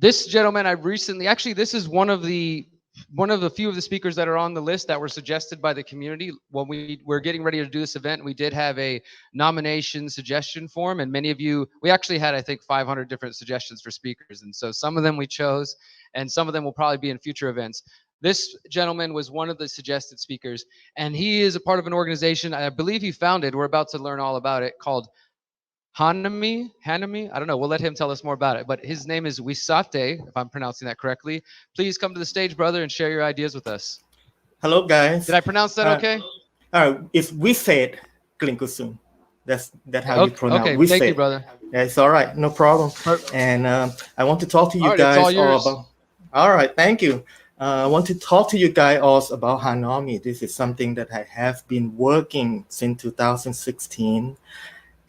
This gentleman, I recently, actually, this is one of the few of the speakers that are on the list that were suggested by the community. When we were getting ready to do this event, we did have a nomination suggestion form, and many of you, we actually had, I think, 500 different suggestions for speakers, and so some of them we chose, and some of them will probably be in future events. This gentleman was one of the suggested speakers, and he is a part of an organization I believe he founded. We're about to learn all about it, called Hanomy. I don't know. We'll let him tell us more about it. But his name is Wisate, if I'm pronouncing that correctly. Please come to the stage, brother, and share your ideas with us. Hello, guys. Did I pronounce that okay? It's Wisate Klinkusum. That's how you pronounce okay. Wisate. Thank you, brother. Yeah, it's all right. No problem. And I want to talk to you all right, guys it's all yours. about. All right, thank you. I want to talk to you guys also about Hanomy. This is something that I have been working since 2016.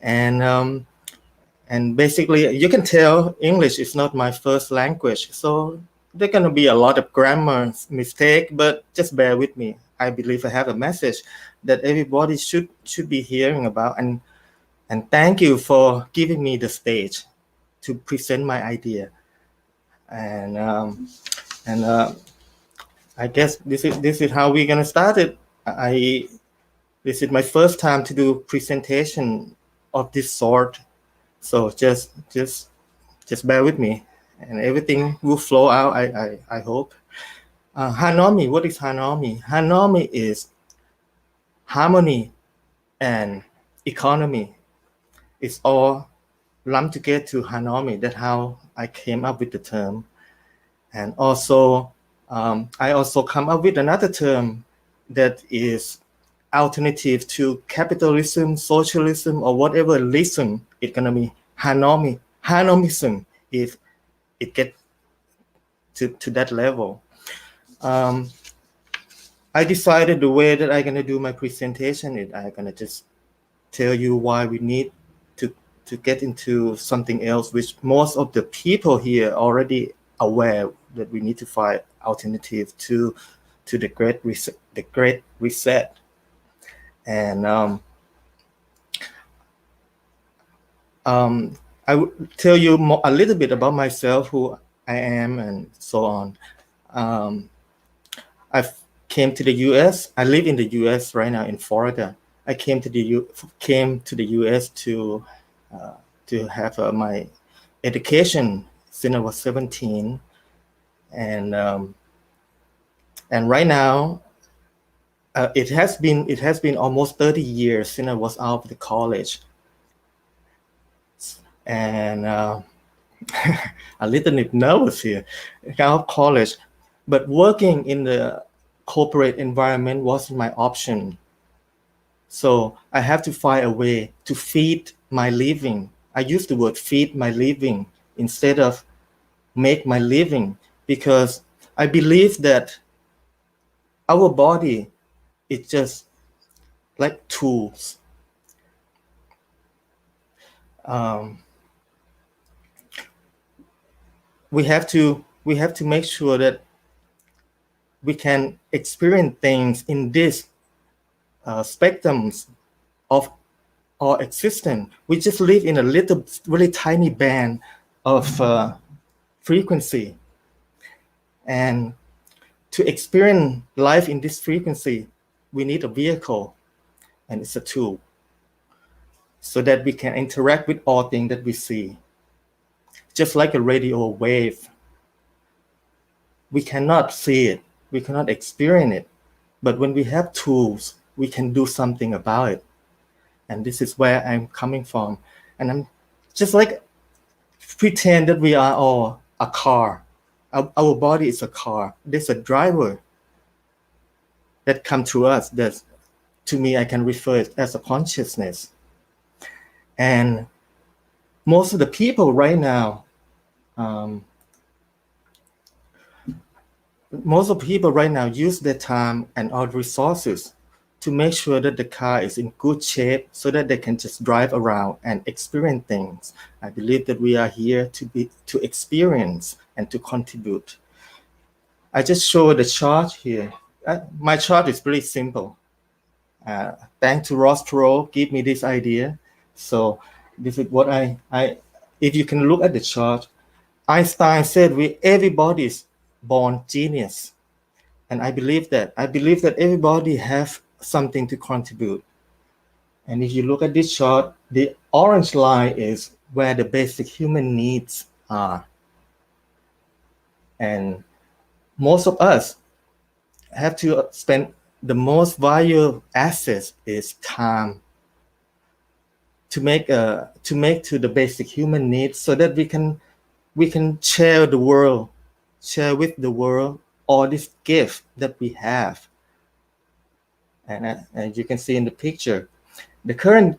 And basically, you can tell English is not my first language, so there's gonna be a lot of grammar mistake, but just bear with me. I believe I have a message that everybody should be hearing about, and thank you for giving me the stage to present my idea. And I guess this is how we're gonna start it. This is my first time to do presentation of this sort, so just bear with me, and everything will flow out. I hope. Hanomy. What is Hanomy? Hanomy is harmony and economy. It's all lumped together to Hanomy. That's how I came up with the term. And also, I also come up with another term that is alternative to capitalism, socialism, or whatever lism. It's gonna be Hanomy, Hanomism, if it gets to that level. I decided the way that I'm gonna do my presentation is I'm gonna just tell you why we need to get into something else, which most of the people here already aware that we need to find alternative to the Great Reset. And I will tell you a little bit about myself, who I am, and so on. I came to the U.S. I live in the U.S. right now in Florida. I came to the U.S. to have my education since I was 17, and right now it has been almost 30 years since I was out of the college, and a little bit nervous here, out of college, but working in the corporate environment wasn't my option. So I have to find a way to feed my living. I use the word feed my living instead of make my living, because I believe that our body is just like tools. We have to make sure that we can experience things in this spectrums of our existence. We just live in a little, really tiny band of frequency, and to experience life in this frequency, we need a vehicle, and it's a tool, so that we can interact with all things that we see. Just like a radio wave, we cannot see it, we cannot experience it, but when we have tools, we can do something about it. And this is where I'm coming from. And I'm just like pretend that we are all a car. Our body is a car. There's a driver that comes to us. That, to me, I can refer it as a consciousness. And most of the people right now, use their time and all resources to make sure that the car is in good shape, so that they can just drive around and experience things. I believe that we are here to experience and to contribute. I just show the chart here. My chart is pretty simple. Thanks to Ross Perot, give me this idea. So this is what I if you can look at the chart, Einstein said everybody's born genius. And I believe that. I believe that everybody have something to contribute. And if you look at this chart, the orange line is where the basic human needs are. And most of us have to spend the most valuable assets is time to make to the basic human needs so that we can share the world, share with the world all this gift that we have. And as you can see in the picture, the current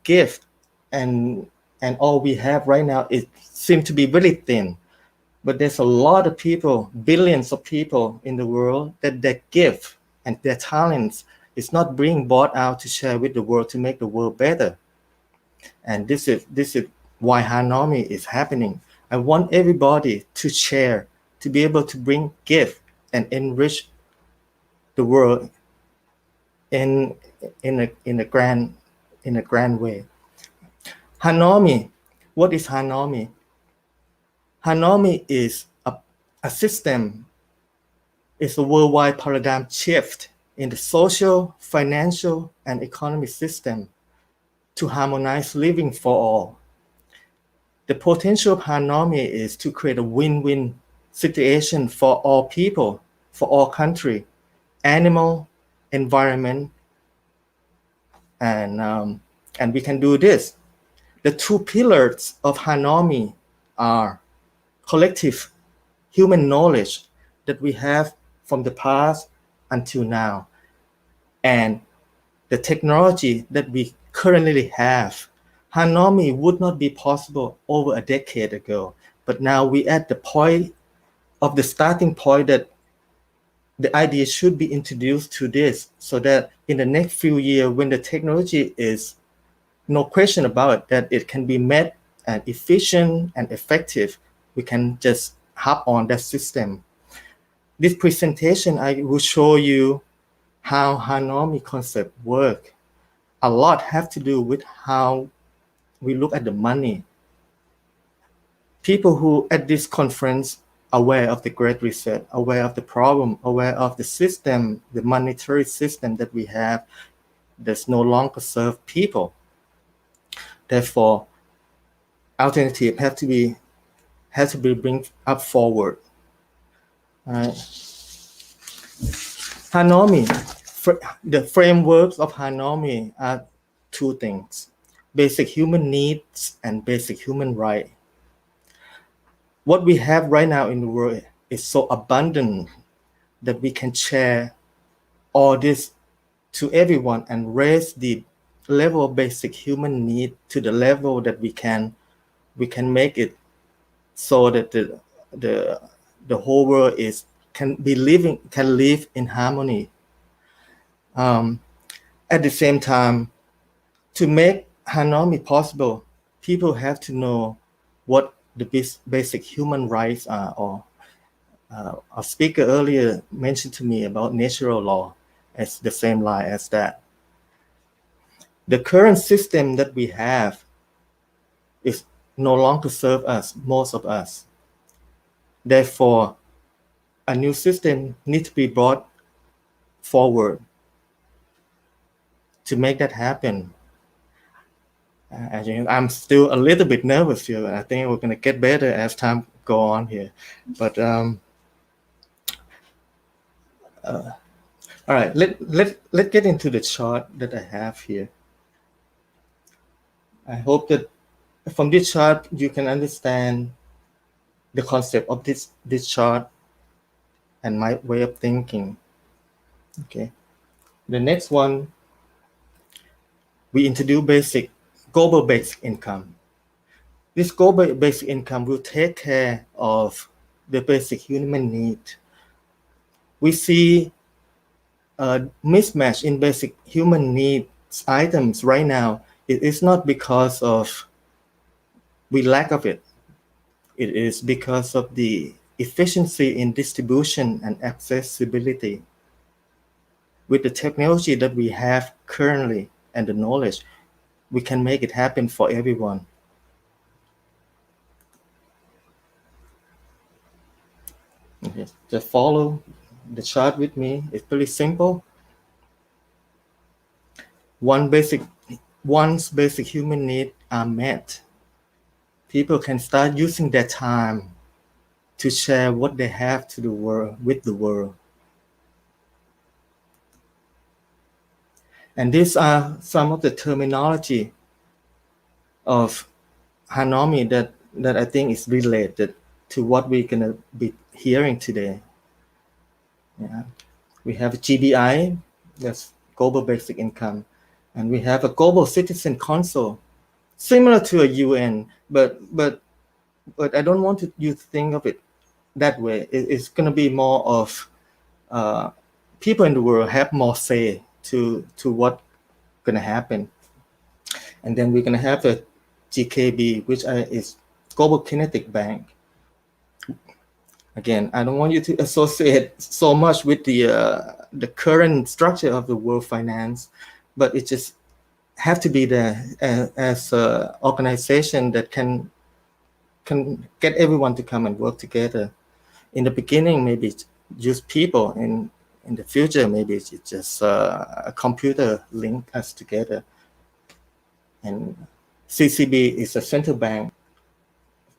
gift and all we have right now, it seems to be very thin. But there's a lot of people, billions of people in the world that their gift and their talents is not being brought out to share with the world to make the world better. And this is why Hanomy is happening. I want everybody to share, to be able to bring gift and enrich the world in in a grand way. Hanomy, what is Hanomy? Hanomy is a system, is a worldwide paradigm shift in the social, financial, and economic system to harmonize living for all. The potential of Hanomy is to create a win-win situation for all people, for all country, animal, environment, and we can do this. The two pillars of Hanomy are collective human knowledge that we have from the past until now, and the technology that we currently have. Hanomy would not be possible over a decade ago, but now we at the point of the starting point that the idea should be introduced to this so that in the next few years when the technology is no question about it, that it can be met and efficient and effective, we can just hop on that system. This presentation, I will show you how Hanomy concept work. A lot have to do with how we look at the money. People who at this conference aware of the Great Reset, aware of the problem, aware of the system, the monetary system that we have, does no longer serve people. Therefore, alternative have to be bring up forward. Hanomy, the frameworks of Hanomy are two things: basic human needs and basic human right. What we have right now in the world is so abundant that we can share all this to everyone and raise the level of basic human need to the level that we can make it so that the whole world can live in harmony. At the same time, to make Hanomy possible, people have to know what the basic human rights are. Or a speaker earlier mentioned to me about natural law as the same line as that. The current system that we have is no longer serve us, most of us. Therefore, a new system needs to be brought forward to make that happen. I'm still a little bit nervous here. I think we're going to get better as time go on here. But all right, let's get into the chart that I have here. I hope that from this chart you can understand the concept of this chart and my way of thinking. Okay, the next one, we introduce global basic income. This global basic income will take care of the basic human need. We see a mismatch in basic human needs items right now. It is not because of we lack of it. It is because of the efficiency in distribution and accessibility. With the technology that we have currently and the knowledge, we can make it happen for everyone. Okay, just follow the chart with me. It's pretty simple. Once basic human needs are met, people can start using their time to share what they have to the world with the world. And these are some of the terminology of Hanomy that I think is related to what we're gonna be hearing today. Yeah. We have GBI, that's Global Basic Income, and we have a Global Citizen Council, similar to a UN, but I don't want you to think of it that way. It's gonna be more of people in the world have more say to what gonna happen. And then we're gonna have the GKB, which is Global Kinetic Bank. Again, I don't want you to associate so much with the current structure of the world finance, but it just have to be there as an organization that can get everyone to come and work together. In the beginning, maybe it's just people, and in the future, maybe it's just a computer link us together. And CCB is a central bank,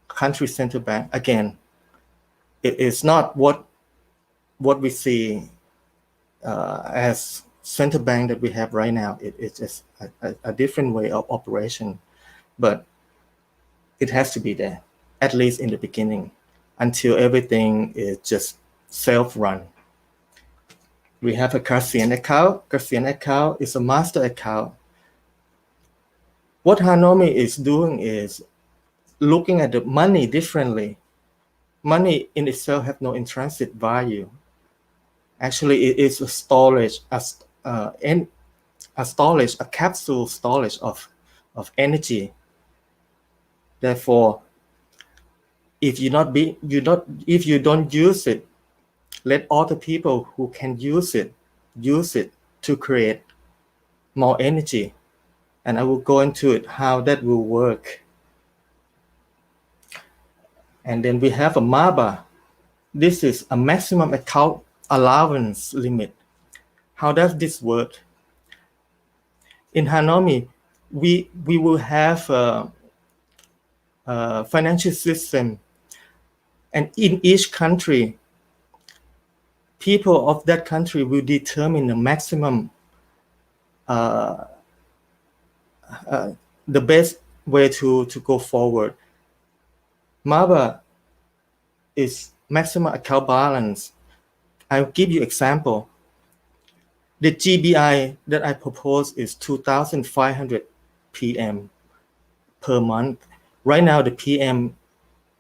country central bank. Again, it is not what we see as central bank that we have right now. It's just a different way of operation, but it has to be there, at least in the beginning, until everything is just self-run. We have a Gaussian account. Gaussian account is a master account. What Hanomy is doing is looking at the money differently. Money in itself has no intrinsic value. Actually, it is a storage, a capsule storage of energy. Therefore, if you don't use it, let other people who can use it to create more energy. And I will go into it how that will work. And then we have a MABA. This is a maximum account allowance limit. How does this work? In Hanomy, we will have a financial system, and in each country, people of that country will determine the maximum, the best way to go forward. MABA is maximum account balance. I'll give you example. The GBI that I propose is 2,500 PM per month. Right now, the PM,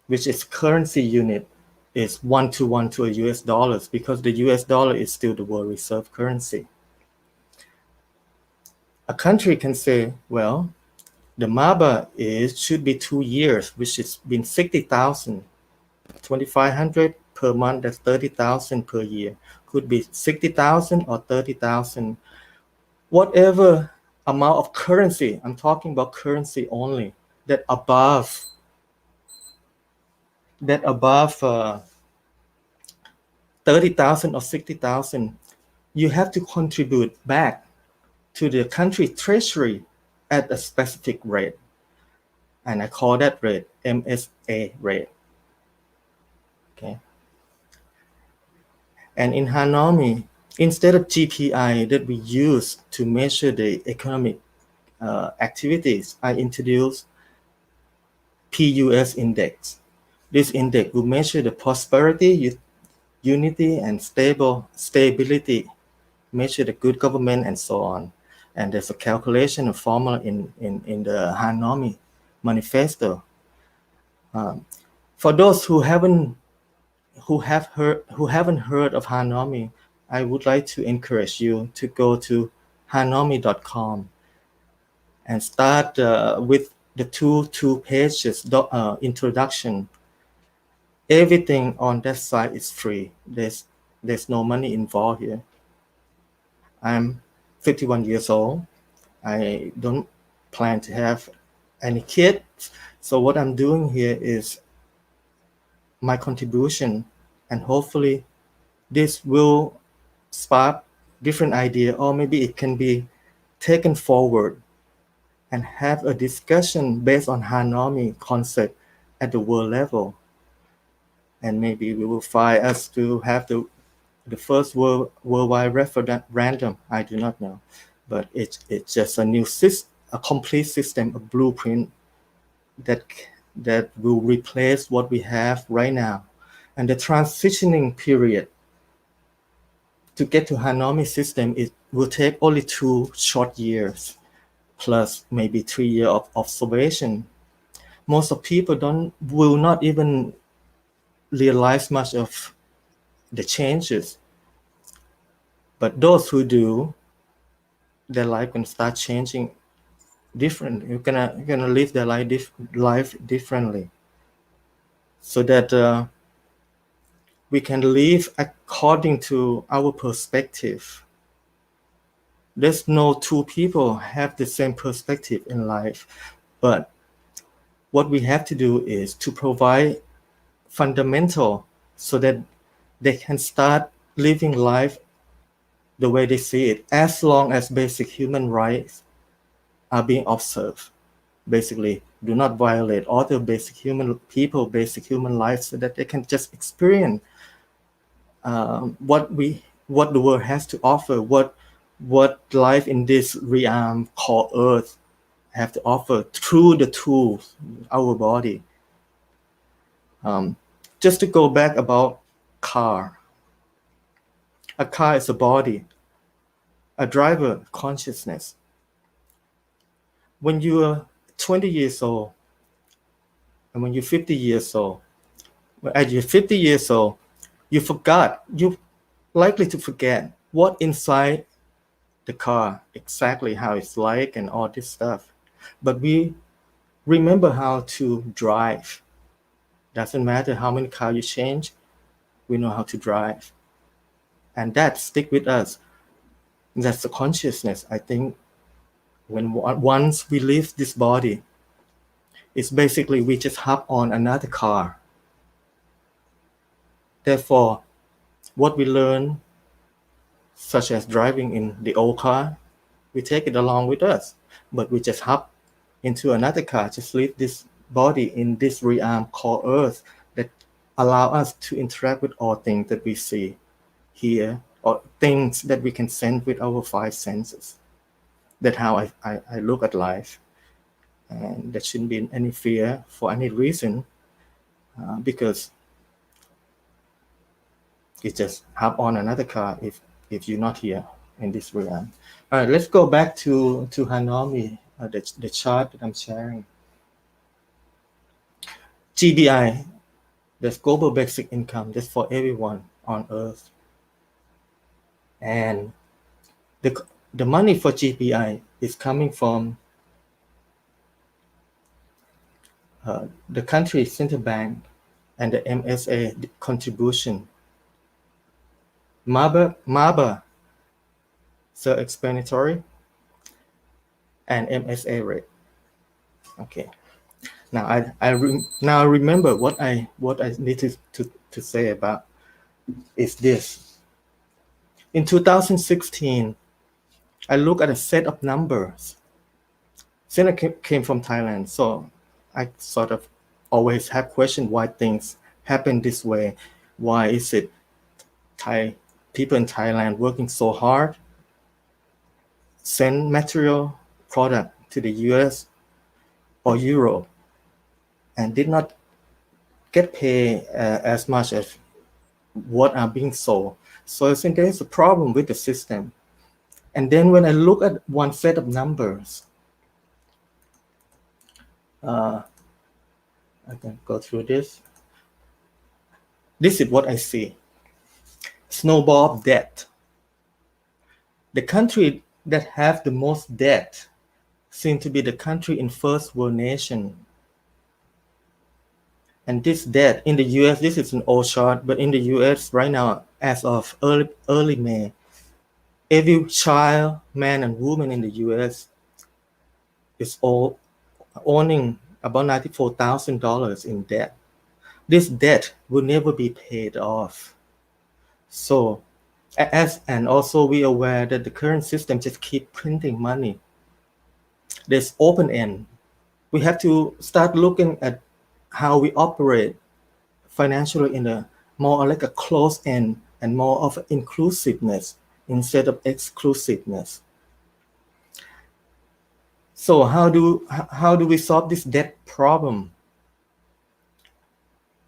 which is currency unit, is 1 to a US dollars, because the US dollar is still the world reserve currency. A country can say, well, the MABA should be 2 years, which has been 60,000. 2,500 per month, that's 30,000 per year. Could be 60,000 or 30,000. Whatever amount of currency, I'm talking about currency only, that above 30,000 or 60,000, you have to contribute back to the country treasury at a specific rate. And I call that rate MSA rate. Okay. And in Hanomy, instead of GPI that we use to measure the economic activities, I introduced PUS index. This index will measure the prosperity, unity, and stability, measure the good government, and so on. And there's a calculation, a formula in the Hanomy manifesto. For those who haven't heard of Hanomy, I would like to encourage you to go to hanomy.com and start with the two pages introduction. Everything on that site is free. There's no money involved here. I'm 51 years old. I don't plan to have any kids. So what I'm doing here is my contribution and hopefully this will spark different idea, or maybe it can be taken forward and have a discussion based on Hanomy concept at the world level. And maybe we will find us to have the first worldwide referendum. I do not know, but it's just a new a complete system, a blueprint that that will replace what we have right now. And the transitioning period to get to Hanomy system, it will take only 2 short years plus maybe 3 years of observation. Most of people will not even realize much of the changes, but those who do, their life can start changing different. You're gonna live their life differently, so that we can live according to our perspective. There's no two people have the same perspective in life, but what we have to do is to provide fundamental so that they can start living life the way they see it, as long as basic human rights are being observed. Basically, do not violate other basic human lives, so that they can just experience what the world has to offer, what life in this realm called Earth have to offer through the tools, our body. Just to go back about car. A car is a body, a driver consciousness. When you are 20 years old and when you're 50 years old, at you're 50 years old, you're likely to forget what inside the car, exactly how it's like and all this stuff. But we remember how to drive. Doesn't matter how many cars you change, we know how to drive. And that stick with us. That's the consciousness. I think when once we leave this body, it's basically we just hop on another car. Therefore, what we learn, such as driving in the old car, we take it along with us, but we just hop into another car, just leave this body in this realm called Earth, that allow us to interact with all things that we see, hear, or things that we can sense with our 5 senses. That's how I look at life. And there shouldn't be any fear for any reason, because you just hop on another car if you're not here in this realm. All right, let's go back to Hanomy, the chart that I'm sharing. GBI, that's global basic income, that's for everyone on Earth. And the money for GBI is coming from the country central bank and the MSA contribution. MABA, self-explanatory, and MSA rate. Okay. Now I remember what I need to say about is this. In 2016, I look at a set of numbers. Since I came from Thailand, so I sort of always have questioned why things happen this way. Why is it people in Thailand working so hard, send material product to the US or Europe, and did not get paid as much as what are being sold. So I think there's a problem with the system. And then when I look at one set of numbers, I can go through this. This is what I see. Snowball debt. The country that have the most debt seem to be the country in first world nation. And this debt in the US, this is an old chart, but in the US right now, as of early May, every child, man and woman in the US is all owning about $94,000 in debt. this debt will never be paid off. So, and also we are aware that the current system just keep printing money. There's open end. We have to start looking at how we operate financially in a more like a closed end and more of inclusiveness instead of exclusiveness. So how do we solve this debt problem?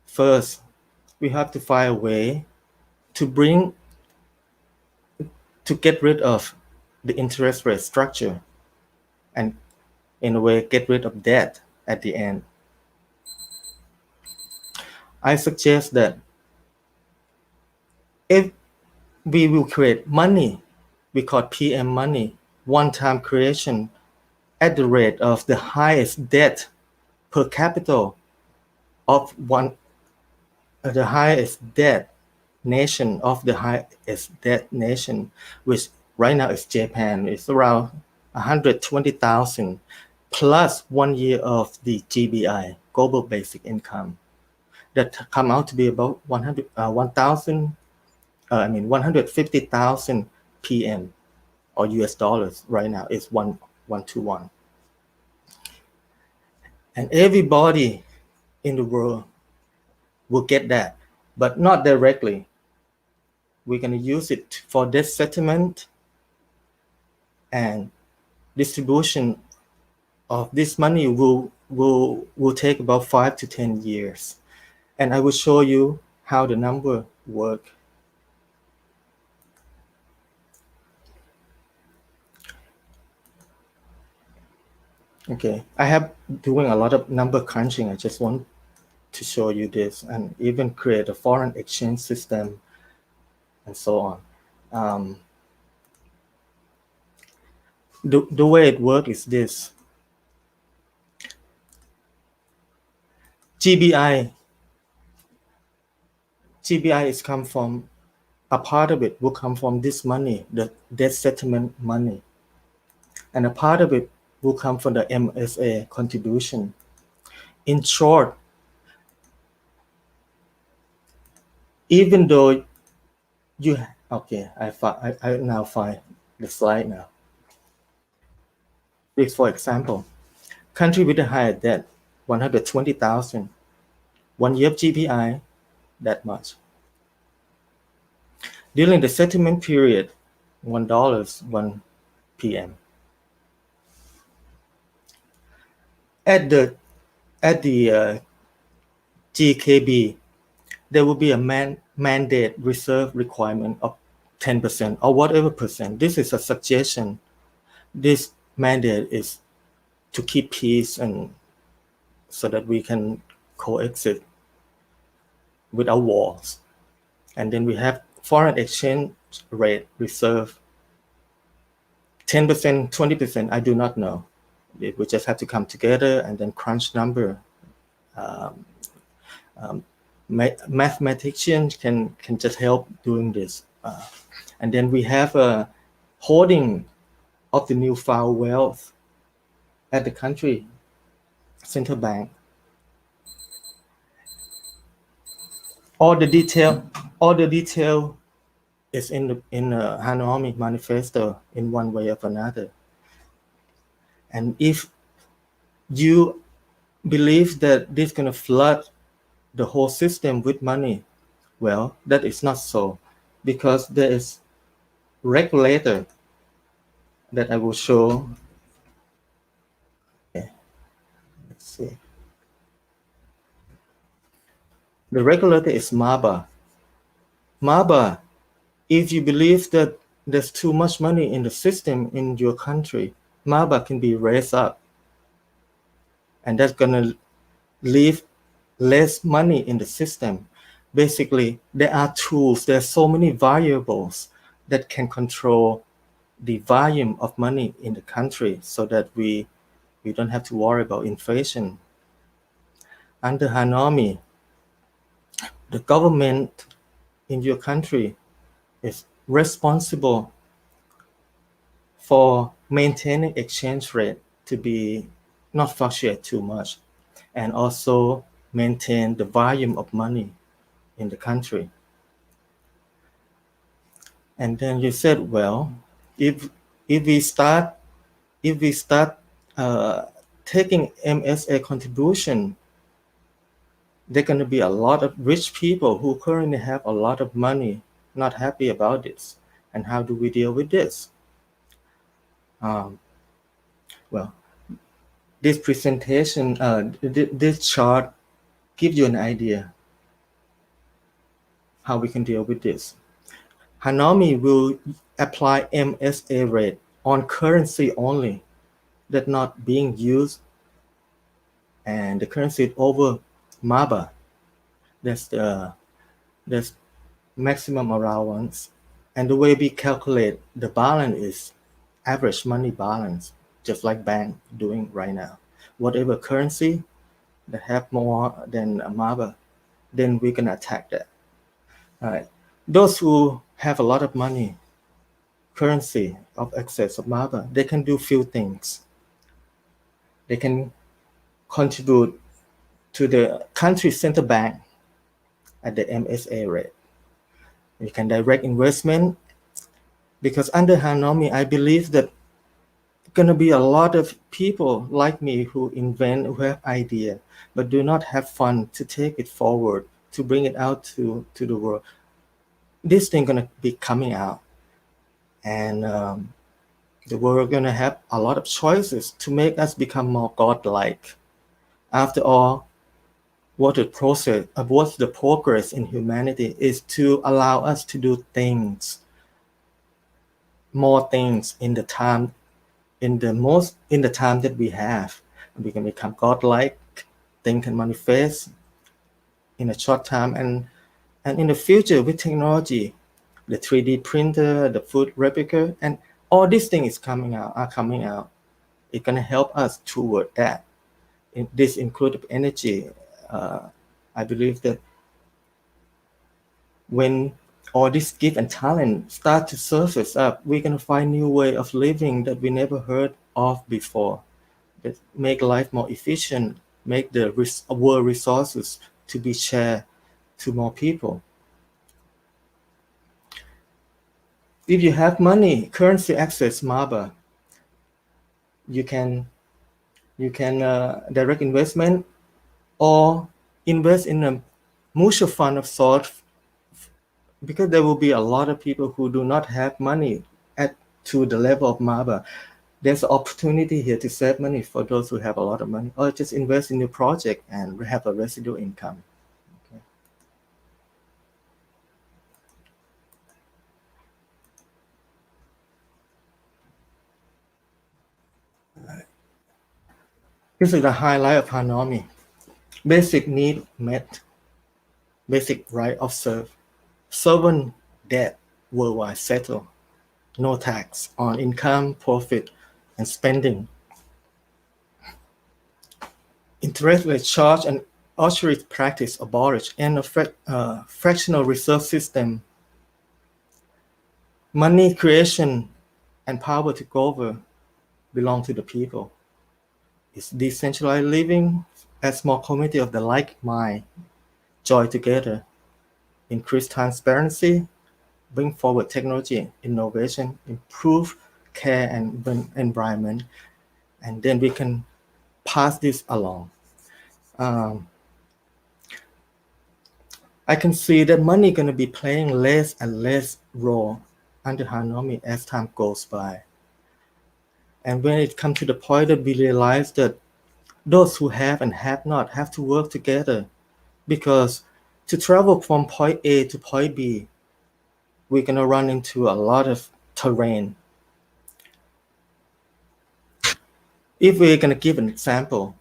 First, we have to find a way to get rid of the interest rate structure and in a way get rid of debt at the end. I suggest that if we will create money, we call PM money, one-time creation at the rate of the highest debt per capita of the highest debt nation of the highest debt nation, which right now is Japan. It's around 120,000 plus 1 year of the GBI, global basic income, that come out to be about 150,000 PM or US dollars right now is 1 to 1. And everybody in the world will get that, but not directly. We're going to use it for debt settlement and distribution of this money will take about 5 to 10 years. And I will show you how the number work. Okay, I have doing a lot of number crunching. I just want to show you this and even create a foreign exchange system and so on. The way it works is this. GBI is come from, a part of it will come from this money, the debt settlement money. And a part of it will come from the MSA contribution. In short, even though you, okay, I now find the slide now. This, for example, country with a higher debt, 120,000, 1 year of GPI, that much. During the settlement period, $1, 1 PM. At the GKB, there will be a mandate reserve requirement of 10% or whatever percent. This is a suggestion. This mandate is to keep peace and so that we can coexist without wars. And then we have foreign exchange rate reserve 10%, 20%, I do not know. We just have to come together and then crunch number. Mathematicians can just help doing this. And then we have a holding of the newfound wealth at the country central bank. All the detail is in the Hanomy manifesto in one way or another. And if you believe that this is going to flood the whole system with money, well, that is not so, because there is regulator that I will show. Okay. Let's see. The regulator is MABA. MABA, if you believe that there's too much money in the system in your country, MABA can be raised up. And that's going to leave less money in the system. Basically, there are tools, there are so many variables that can control the volume of money in the country so that we don't have to worry about inflation. Under Hanomy, the government in your country is responsible for maintaining exchange rate to be not fluctuate too much, and also maintain the volume of money in the country. And then you said, well, if we start taking MSA contribution, there are going to be a lot of rich people who currently have a lot of money not happy about this. And how do we deal with this? Well, this presentation, this chart gives you an idea how we can deal with this. Hanomy will apply MSA rate on currency only that not being used, and the currency over MABA. That's maximum allowance. And the way we calculate the balance is average money balance, just like bank doing right now. Whatever currency that have more than MABA, then we can attack that. All right. Those who have a lot of money, currency of excess of MABA, they can do few things. They can contribute to the country central bank at the MSA rate. You can direct investment, because under Hanomy, I believe that going to be a lot of people like me who invent, who have idea, but do not have fun to take it forward, to bring it out to the world. This thing going to be coming out, and the world going to have a lot of choices to make us become more godlike. After all, what the progress in humanity is to allow us to do things, more things in the time that we have. We can become godlike, things can manifest in a short time, and in the future with technology, the 3D printer, the food replica, and all these things are coming out. It's gonna help us toward that. This includes energy. I believe that when all this gift and talent start to surface up, we're gonna find new way of living that we never heard of before. That make life more efficient, make the world resources to be shared to more people. If you have money, currency access MABA, you can direct investment or invest in a mutual fund of sort, because there will be a lot of people who do not have money to the level of MABA. There's an opportunity here to save money for those who have a lot of money, or just invest in a project and have a residual income. Okay. This is the highlight of Hanomy. Basic need met, basic right observed, sovereign debt worldwide settled, no tax on income, profit, and spending. Interest rate charge and usury practice abolished, and a fractional reserve system. Money creation and power to govern belong to the people. It's decentralized living, a small community of the like mind, join together, increase transparency, bring forward technology, innovation, improve care and environment, and then we can pass this along. I can see that money going to be playing less and less role under Hanomy as time goes by. And when it comes to the point that we realize that those who have and have not have to work together, because to travel from point A to point B, we're going to run into a lot of terrain. If we're going to give an example,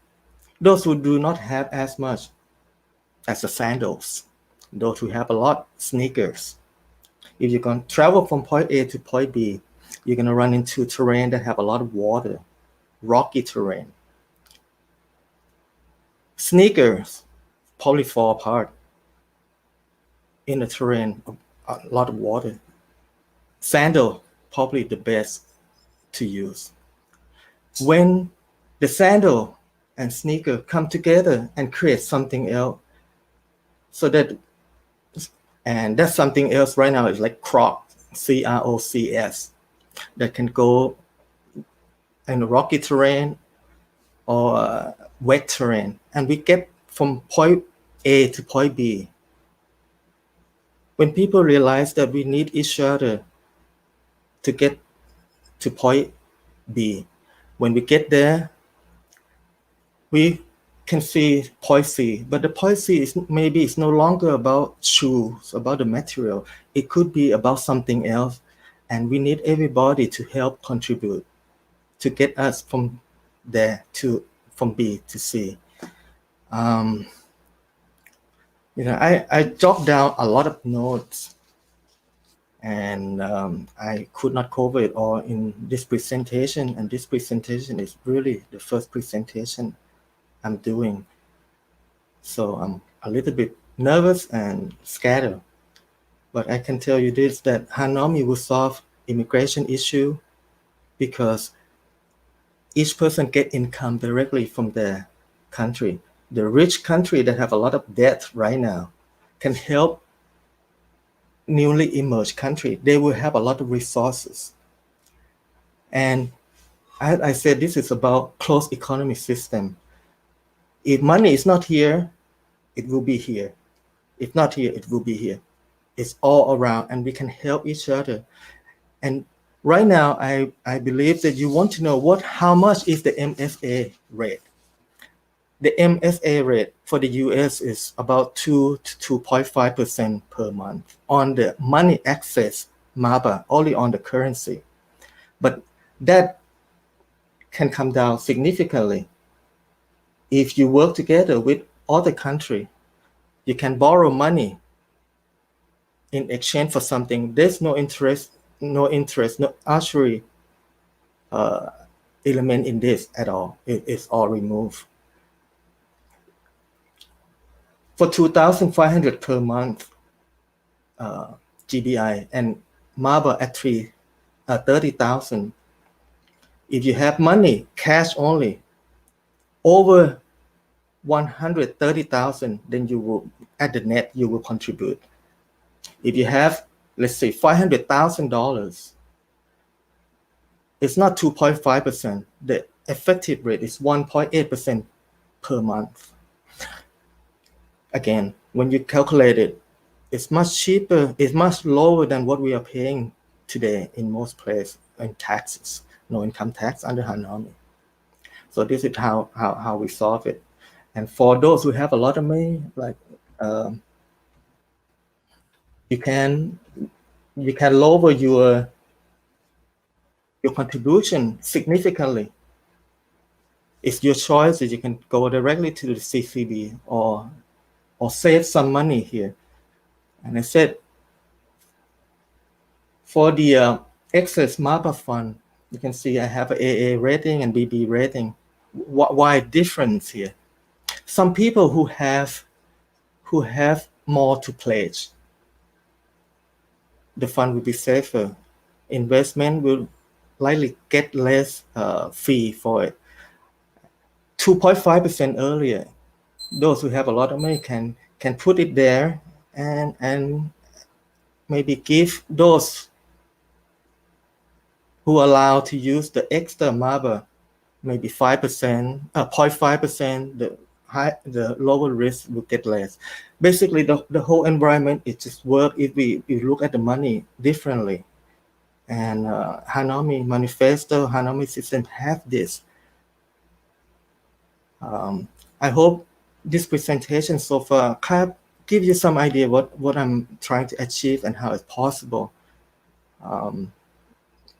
those who do not have as much as the sandals, those who have a lot, sneakers. If you're going to travel from point A to point B, you're going to run into terrain that have a lot of water, rocky terrain. Sneakers probably fall apart in the terrain of a lot of water. Sandal, probably the best to use. When the sandal and sneaker come together and create something else. So that, and that's something else right now is like Crocs, Crocs, that can go in rocky terrain or wet terrain, and we get from point A to point B. When people realize that we need each other to get to point B, when we get there, we can see point C, but the point C is maybe it's no longer about shoes, about the material. It could be about something else, and we need everybody to help contribute to get us from there to from B to C. I jot down a lot of notes, and I could not cover it all in this presentation. And this presentation is really the first presentation I'm doing, so I'm a little bit nervous and scattered. But I can tell you this: that Hanomy will solve immigration issue because each person get income directly from their country. The rich country that have a lot of debt right now can help newly emerged country. They will have a lot of resources. And I said this is about closed economy system. If money is not here, it will be here. If not here, it will be here. It's all around, and we can help each other. And right now, I believe that you want to know how much is the MFA rate. The MFA rate for the US is about 2 to 2.5% per month on the money access MABA, only on the currency. But that can come down significantly if you work together with other countries. You can borrow money in exchange for something. There's no interest, no archery element in this at all. It's all removed. For 2,500 per month GBI and MABA at 30,000. If you have money, cash only, over 130,000, then you will, at the net, you will contribute. If you have, let's say, $500,000, it's not 2.5%. The effective rate is 1.8% per month. Again, when you calculate it, it's much cheaper, it's much lower than what we are paying today in most places in taxes, no income tax under Hanomy. So this is how we solve it. And for those who have a lot of money, like you can lower your contribution significantly. It's your choice. You can go directly to the CCB or save some money here. And I said, for the excess MABA fund, you can see I have an AA rating and BB rating. Why difference here? Some people who have more to pledge, the fund will be safer. Investment will likely get less fee for it. 2.5% earlier. Those who have a lot of money can put it there and maybe give those who are allowed to use the extra MABA, maybe 5%, 0.5%, the lower risk will get less. Basically, the whole environment, it just works if we look at the money differently. And Hanomy manifesto, Hanomy system have this. I hope this presentation so far kind of give you some idea what I'm trying to achieve and how it's possible.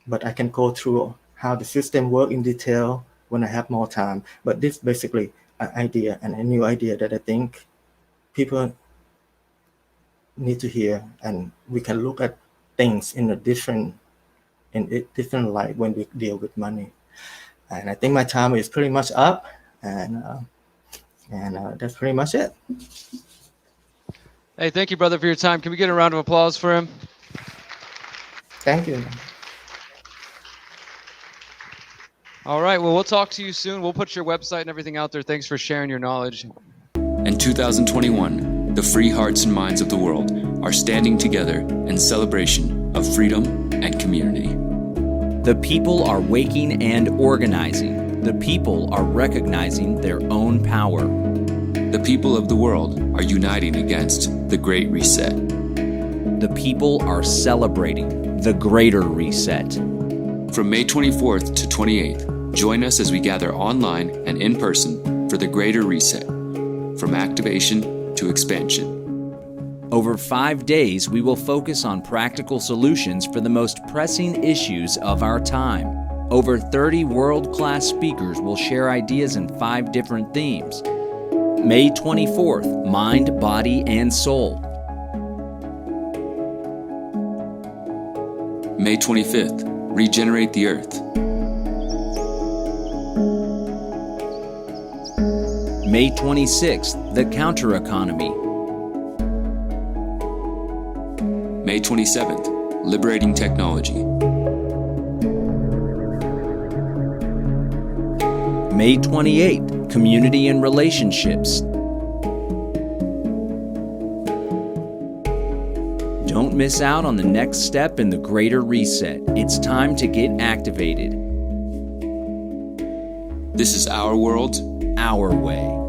But I can go through how the system works in detail when I have more time. But this basically an idea and a new idea that I think people need to hear, and we can look at things in a different light when we deal with money. And I think my time is pretty much up, and that's pretty much it. Hey, thank you, brother, for your time. Can we get a round of applause for him? Thank you. All right. Well, we'll talk to you soon. We'll put your website and everything out there. Thanks for sharing your knowledge. In 2021, the free hearts and minds of the world are standing together in celebration of freedom and community. The people are waking and organizing. The people are recognizing their own power. The people of the world are uniting against the Great Reset. The people are celebrating the Greater Reset. From May 24th to 28th, join us as we gather online and in person for the Greater Reset, from activation to expansion. Over 5 days, we will focus on practical solutions for the most pressing issues of our time. Over 30 world-class speakers will share ideas in 5 different themes. May 24th, Mind, Body, and Soul. May 25th, Regenerate the Earth. May 26th, The Counter Economy. May 27th, Liberating Technology. May 28th, Community and Relationships. Don't miss out on the next step in the Greater Reset. It's time to get activated. This is our world, our way.